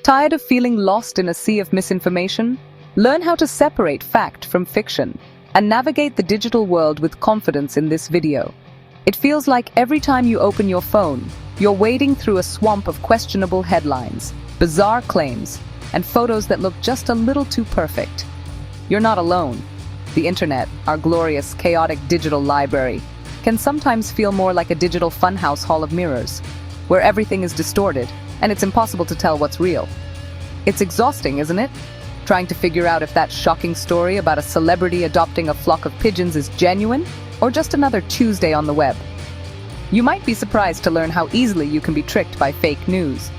Tired of feeling lost in a sea of misinformation? Learn how to separate fact from fiction and navigate the digital world with confidence in this video. It feels like every time you open your phone, you're wading through a swamp of questionable headlines, bizarre claims, and photos that look just a little too perfect. You're not alone. The internet, our glorious, chaotic digital library, can sometimes feel more like a digital funhouse hall of mirrors, where everything is distorted and it's impossible to tell what's real. It's exhausting, isn't it? Trying to figure out if that shocking story about a celebrity adopting a flock of pigeons is genuine or just another Tuesday on the web. You might be surprised to learn how easily you can be tricked by fake news.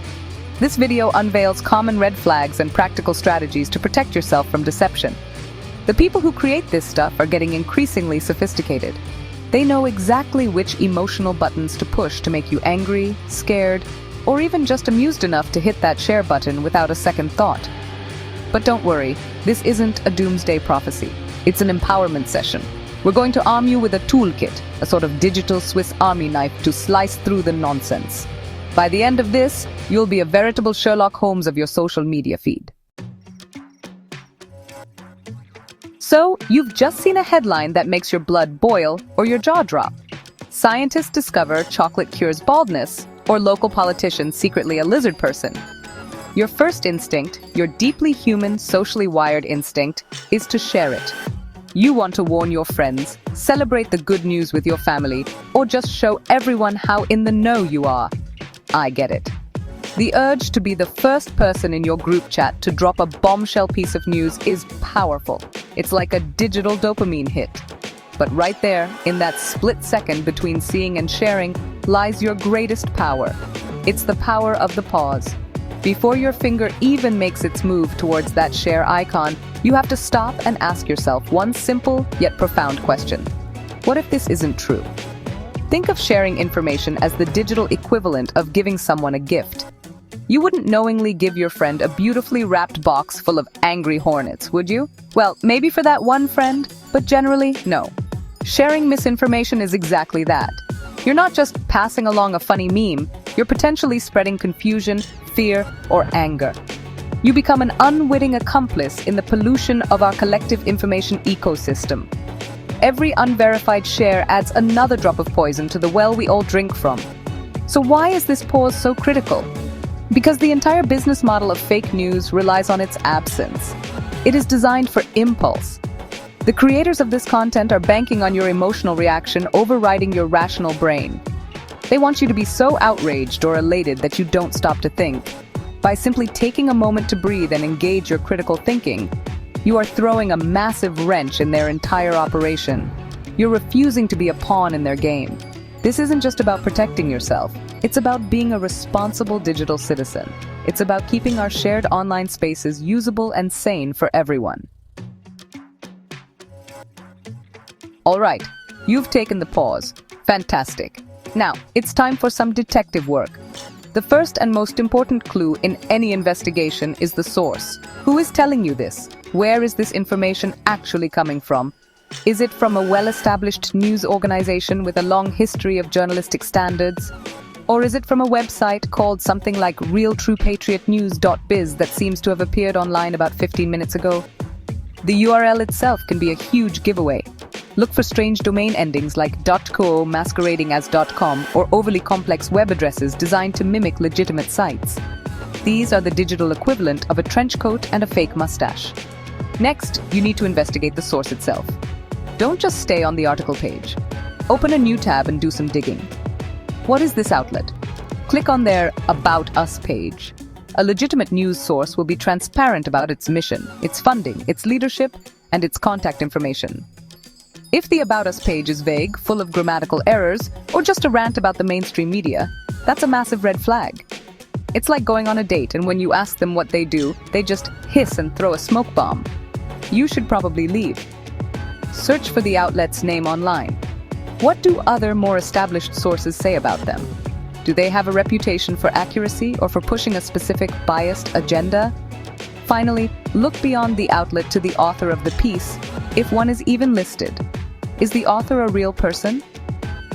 This video unveils common red flags and practical strategies to protect yourself from deception. The people who create this stuff are getting increasingly sophisticated. They know exactly which emotional buttons to push to make you angry, scared, or even just amused enough to hit that share button without a second thought. But don't worry, this isn't a doomsday prophecy. It's an empowerment session. We're going to arm you with a toolkit, a sort of digital Swiss Army knife to slice through the nonsense. By the end of this, you'll be a veritable Sherlock Holmes of your social media feed. So, you've just seen a headline that makes your blood boil or your jaw drop. Scientists discover chocolate cures baldness, or local politicians secretly a lizard person. Your first instinct, your deeply human, socially wired instinct, is to share it. You want to warn your friends, celebrate the good news with your family, or just show everyone how in the know you are. I get it. The urge to be the first person in your group chat to drop a bombshell piece of news is powerful. It's like a digital dopamine hit. But right there, in that split second between seeing and sharing, lies your greatest power. It's the power of the pause. Before your finger even makes its move towards that share icon, you have to stop and ask yourself one simple yet profound question. What if this isn't true? Think of sharing information as the digital equivalent of giving someone a gift. You wouldn't knowingly give your friend a beautifully wrapped box full of angry hornets, would you? Well, maybe for that one friend, but generally, no. Sharing misinformation is exactly that. You're not just passing along a funny meme, you're potentially spreading confusion, fear, or anger. You become an unwitting accomplice in the pollution of our collective information ecosystem. Every unverified share adds another drop of poison to the well we all drink from. So why is this pause so critical? Because the entire business model of fake news relies on its absence. It is designed for impulse. The creators of this content are banking on your emotional reaction overriding your rational brain. They want you to be so outraged or elated that you don't stop to think. By simply taking a moment to breathe and engage your critical thinking, you are throwing a massive wrench in their entire operation. You're refusing to be a pawn in their game. This isn't just about protecting yourself. It's about being a responsible digital citizen. It's about keeping our shared online spaces usable and sane for everyone. All right, you've taken the pause. Fantastic. Now, it's time for some detective work. The first and most important clue in any investigation is the source. Who is telling you this? Where is this information actually coming from? Is it from a well-established news organization with a long history of journalistic standards? Or is it from a website called something like realtruepatriotnews.biz that seems to have appeared online about 15 minutes ago? The URL itself can be a huge giveaway. Look for strange domain endings like .co masquerading as .com or overly complex web addresses designed to mimic legitimate sites. These are the digital equivalent of a trench coat and a fake mustache. Next, you need to investigate the source itself. Don't just stay on the article page. Open a new tab and do some digging. What is this outlet? Click on their About Us page. A legitimate news source will be transparent about its mission, its funding, its leadership, and its contact information. If the About Us page is vague, full of grammatical errors, or just a rant about the mainstream media, that's a massive red flag. It's like going on a date and when you ask them what they do, they just hiss and throw a smoke bomb. You should probably leave. Search for the outlet's name online. What do other, more established sources say about them? Do they have a reputation for accuracy or for pushing a specific biased agenda? Finally, look beyond the outlet to the author of the piece, if one is even listed. Is the author a real person?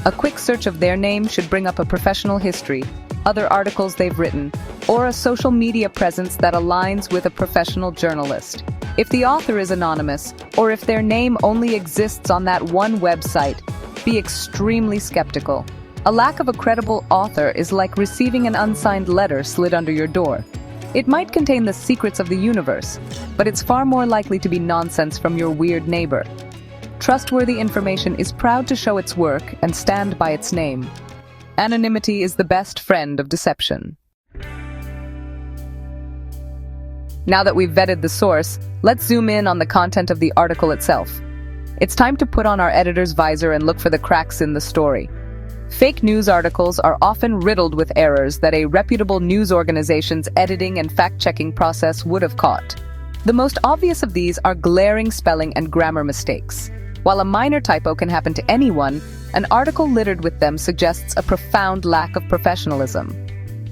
A quick search of their name should bring up a professional history, other articles they've written, or a social media presence that aligns with a professional journalist. If the author is anonymous, or if their name only exists on that one website, be extremely skeptical. A lack of a credible author is like receiving an unsigned letter slid under your door. It might contain the secrets of the universe, but it's far more likely to be nonsense from your weird neighbor. Trustworthy information is proud to show its work and stand by its name. Anonymity is the best friend of deception. Now that we've vetted the source, let's zoom in on the content of the article itself. It's time to put on our editor's visor and look for the cracks in the story. Fake news articles are often riddled with errors that a reputable news organization's editing and fact-checking process would have caught. The most obvious of these are glaring spelling and grammar mistakes. While a minor typo can happen to anyone, an article littered with them suggests a profound lack of professionalism.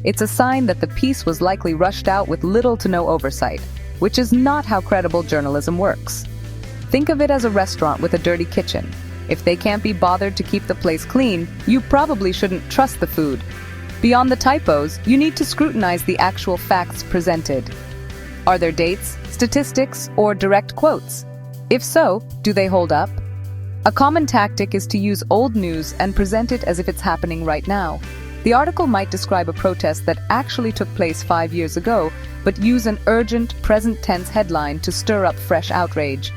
It's a sign that the piece was likely rushed out with little to no oversight, which is not how credible journalism works. Think of it as a restaurant with a dirty kitchen. If they can't be bothered to keep the place clean, you probably shouldn't trust the food. Beyond the typos, you need to scrutinize the actual facts presented. Are there dates, statistics, or direct quotes? If so, do they hold up? A common tactic is to use old news and present it as if it's happening right now. The article might describe a protest that actually took place 5 years ago, but use an urgent, present-tense headline to stir up fresh outrage.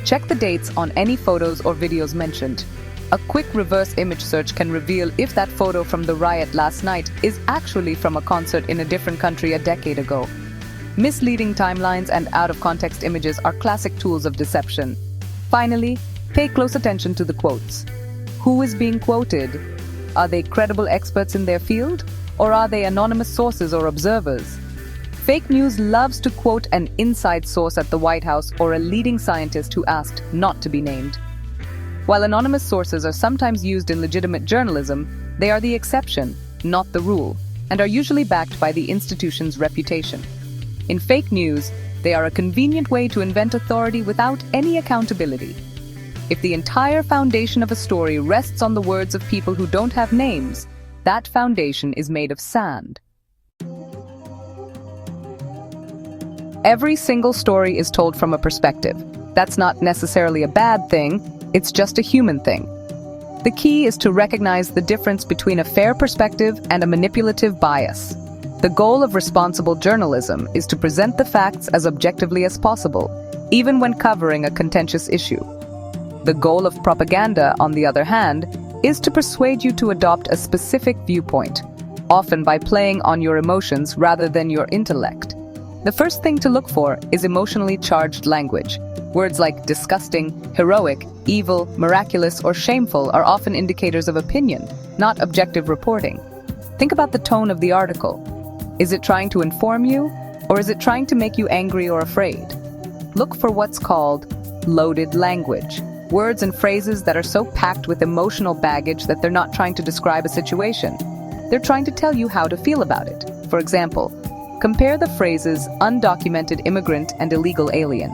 Check the dates on any photos or videos mentioned. A quick reverse image search can reveal if that photo from the riot last night is actually from a concert in a different country a decade ago. Misleading timelines and out-of-context images are classic tools of deception. Finally, pay close attention to the quotes. Who is being quoted? Are they credible experts in their field, or are they anonymous sources or observers? Fake news loves to quote an inside source at the White House or a leading scientist who asked not to be named. While anonymous sources are sometimes used in legitimate journalism, they are the exception, not the rule, and are usually backed by the institution's reputation. In fake news, they are a convenient way to invent authority without any accountability. If the entire foundation of a story rests on the words of people who don't have names, that foundation is made of sand. Every single story is told from a perspective. That's not necessarily a bad thing, it's just a human thing. The key is to recognize the difference between a fair perspective and a manipulative bias. The goal of responsible journalism is to present the facts as objectively as possible, even when covering a contentious issue. The goal of propaganda, on the other hand, is to persuade you to adopt a specific viewpoint, often by playing on your emotions rather than your intellect. The first thing to look for is emotionally charged language. Words like disgusting, heroic, evil, miraculous, or shameful are often indicators of opinion, not objective reporting. Think about the tone of the article. Is it trying to inform you, or is it trying to make you angry or afraid? Look for what's called loaded language. Words and phrases that are so packed with emotional baggage that they're not trying to describe a situation. They're trying to tell you how to feel about it. For example, compare the phrases undocumented immigrant and illegal alien.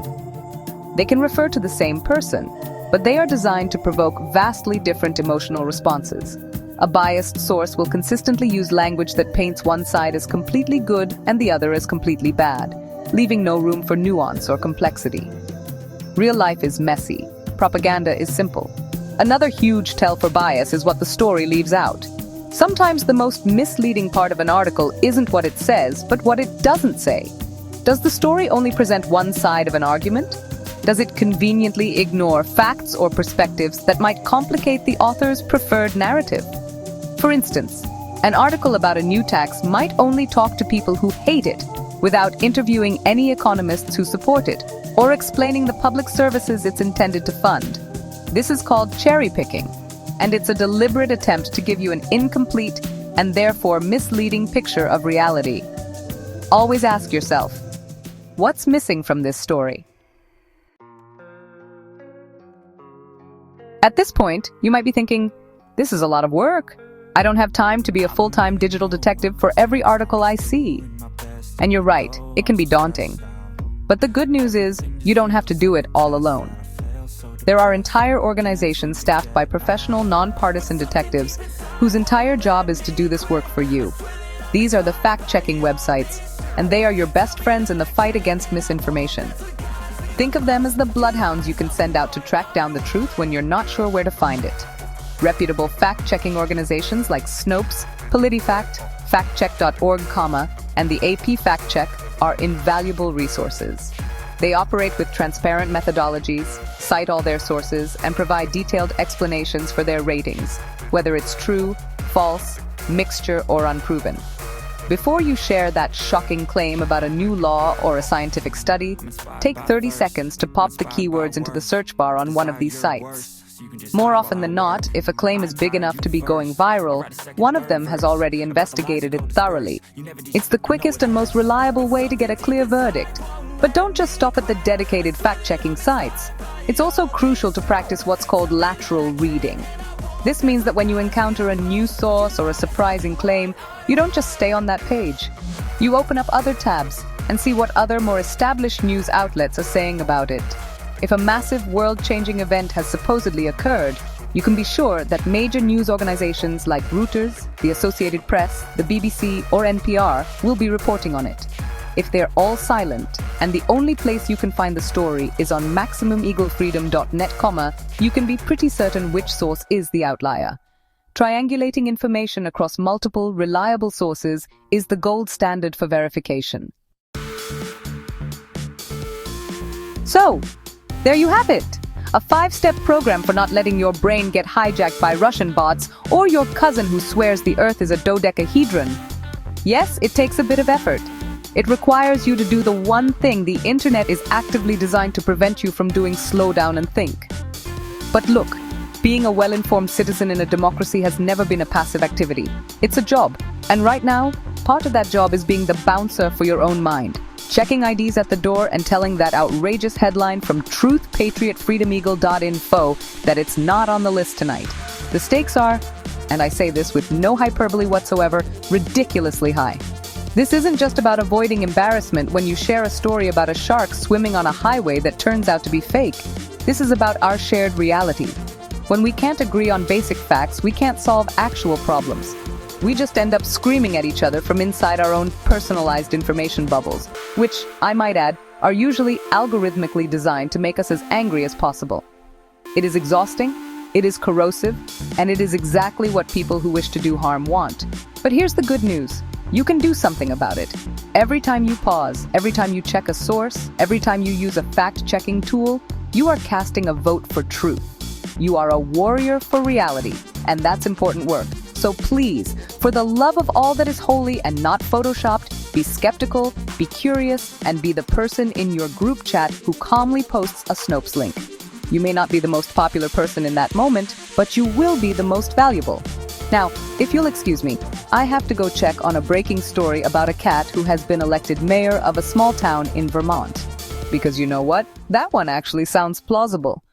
They can refer to the same person, but they are designed to provoke vastly different emotional responses. A biased source will consistently use language that paints one side as completely good and the other as completely bad, leaving no room for nuance or complexity. Real life is messy. Propaganda is simple. Another huge tell for bias is what the story leaves out. Sometimes the most misleading part of an article isn't what it says, but what it doesn't say. Does the story only present one side of an argument? Does it conveniently ignore facts or perspectives that might complicate the author's preferred narrative? For instance, an article about a new tax might only talk to people who hate it, without interviewing any economists who support it, or explaining the public services it's intended to fund. This is called cherry-picking, and it's a deliberate attempt to give you an incomplete and therefore misleading picture of reality. Always ask yourself, what's missing from this story? At this point, you might be thinking, this is a lot of work. I don't have time to be a full-time digital detective for every article I see. And you're right, it can be daunting. But the good news is, you don't have to do it all alone. There are entire organizations staffed by professional, nonpartisan detectives whose entire job is to do this work for you. These are the fact-checking websites, and they are your best friends in the fight against misinformation. Think of them as the bloodhounds you can send out to track down the truth when you're not sure where to find it. Reputable fact-checking organizations like Snopes, PolitiFact, factcheck.org, and the AP Fact Check are invaluable resources. They operate with transparent methodologies, cite all their sources, and provide detailed explanations for their ratings, whether it's true, false, mixture, or unproven. Before you share that shocking claim about a new law or a scientific study, take 30 seconds to pop the keywords into the search bar on one of these sites. More often than not, if a claim is big enough to be going viral, one of them has already investigated it thoroughly. It's the quickest and most reliable way to get a clear verdict. But don't just stop at the dedicated fact-checking sites. It's also crucial to practice what's called lateral reading. This means that when you encounter a new source or a surprising claim, you don't just stay on that page. You open up other tabs and see what other, more established news outlets are saying about it. If a massive world-changing event has supposedly occurred, you can be sure that major news organizations like Reuters, the Associated Press, the BBC, or NPR will be reporting on it. If they're all silent, and the only place you can find the story is on maximumeaglefreedom.net, you can be pretty certain which source is the outlier. Triangulating information across multiple, reliable sources is the gold standard for verification. So, there you have it! A 5-step program for not letting your brain get hijacked by Russian bots or your cousin who swears the Earth is a dodecahedron. Yes, it takes a bit of effort. It requires you to do the one thing the internet is actively designed to prevent you from doing: slow down and think. But look, being a well-informed citizen in a democracy has never been a passive activity. It's a job, and right now, part of that job is being the bouncer for your own mind, checking IDs at the door and telling that outrageous headline from truthpatriotfreedomeagle.info that it's not on the list tonight. The stakes are, and I say this with no hyperbole whatsoever, ridiculously high. This isn't just about avoiding embarrassment when you share a story about a shark swimming on a highway that turns out to be fake. This is about our shared reality. When we can't agree on basic facts, we can't solve actual problems. We just end up screaming at each other from inside our own personalized information bubbles, which, I might add, are usually algorithmically designed to make us as angry as possible. It is exhausting, it is corrosive, and it is exactly what people who wish to do harm want. But here's the good news. You can do something about it. Every time you pause, every time you check a source, every time you use a fact-checking tool, you are casting a vote for truth. You are a warrior for reality, and that's important work. So please, for the love of all that is holy and not photoshopped, be skeptical, be curious, and be the person in your group chat who calmly posts a Snopes link. You may not be the most popular person in that moment, but you will be the most valuable. Now, if you'll excuse me, I have to go check on a breaking story about a cat who has been elected mayor of a small town in Vermont. Because you know what? That one actually sounds plausible.